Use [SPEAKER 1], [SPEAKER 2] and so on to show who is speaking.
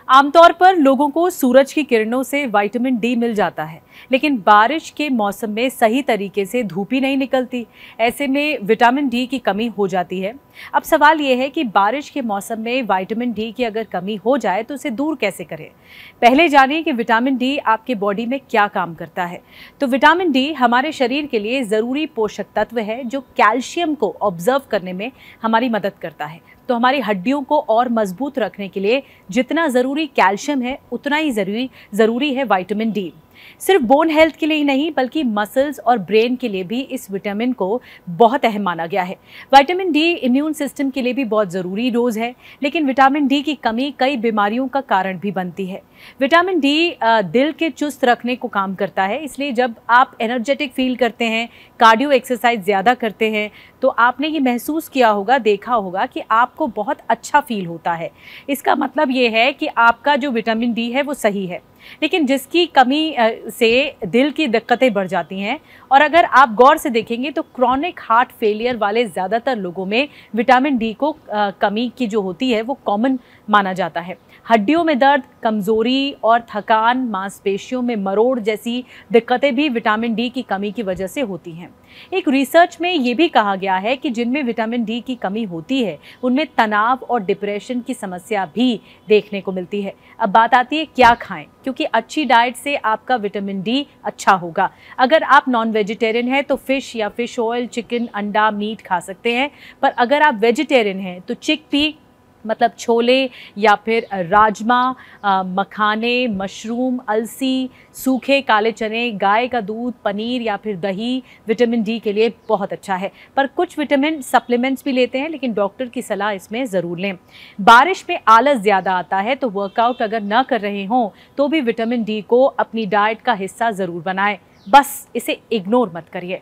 [SPEAKER 1] आमतौर पर लोगों को सूरज की किरणों से विटामिन डी मिल जाता है, लेकिन बारिश के मौसम में सही तरीके से धूप ही नहीं निकलती। ऐसे में विटामिन डी की कमी हो जाती है। अब सवाल ये है कि बारिश के मौसम में विटामिन डी की अगर कमी हो जाए तो उसे दूर कैसे करें। पहले जानिए कि विटामिन डी आपके बॉडी में क्या काम करता है। तो विटामिन डी हमारे शरीर के लिए ज़रूरी पोषक तत्व है जो कैल्शियम को ऑब्जर्व करने में हमारी मदद करता है। तो हमारी हड्डियों को और मजबूत रखने के लिए जितना ज़रूरी कैल्शियम है उतना ही ज़रूरी है विटामिन डी। सिर्फ बोन हेल्थ के लिए ही नहीं बल्कि मसल्स और ब्रेन के लिए भी इस विटामिन को बहुत अहम माना गया है। विटामिन डी इम्यून सिस्टम के लिए भी बहुत ज़रूरी डोज है, लेकिन विटामिन डी की कमी कई बीमारियों का कारण भी बनती है। विटामिन डी दिल के चुस्त रखने को काम करता है, इसलिए जब आप एनर्जेटिक फील करते हैं, कार्डियो एक्सरसाइज ज़्यादा करते हैं, तो आपने ये महसूस किया होगा, देखा होगा कि आपको बहुत अच्छा फील होता है। इसका मतलब ये है कि आपका जो विटामिन डी है वो सही है। लेकिन जिसकी कमी से दिल की दिक्कतें बढ़ जाती हैं, और अगर आप गौर से देखेंगे तो क्रॉनिक हार्ट फेलियर वाले ज़्यादातर लोगों में विटामिन डी को कमी की जो होती है वो कॉमन माना जाता है। हड्डियों में दर्द, कमज़ोरी और थकान, मांसपेशियों में मरोड़ जैसी दिक्कतें भी विटामिन डी की कमी की वजह से होती हैं। एक रिसर्च में ये भी कहा गया है कि जिनमें विटामिन डी की कमी होती है उनमें तनाव और डिप्रेशन की समस्या भी देखने को मिलती है। अब बात आती है क्या खाएं, क्योंकि अच्छी डाइट से आपका विटामिन डी अच्छा होगा। अगर आप नॉन वेजिटेरियन हैं तो फिश या फिश ऑयल, चिकन, अंडा, मीट खा सकते हैं, पर अगर आप वेजिटेरियन हैं तो चिकपी मतलब छोले या फिर राजमा, मखाने, मशरूम, अलसी, सूखे काले चने, गाय का दूध, पनीर या फिर दही विटामिन डी के लिए बहुत अच्छा है। पर कुछ विटामिन सप्लीमेंट्स भी लेते हैं, लेकिन डॉक्टर की सलाह इसमें ज़रूर लें। बारिश में आलस ज़्यादा आता है तो वर्कआउट अगर न कर रहे हों तो भी विटामिन डी को अपनी डाइट का हिस्सा ज़रूर बनाएं, बस इसे इग्नोर मत करिए।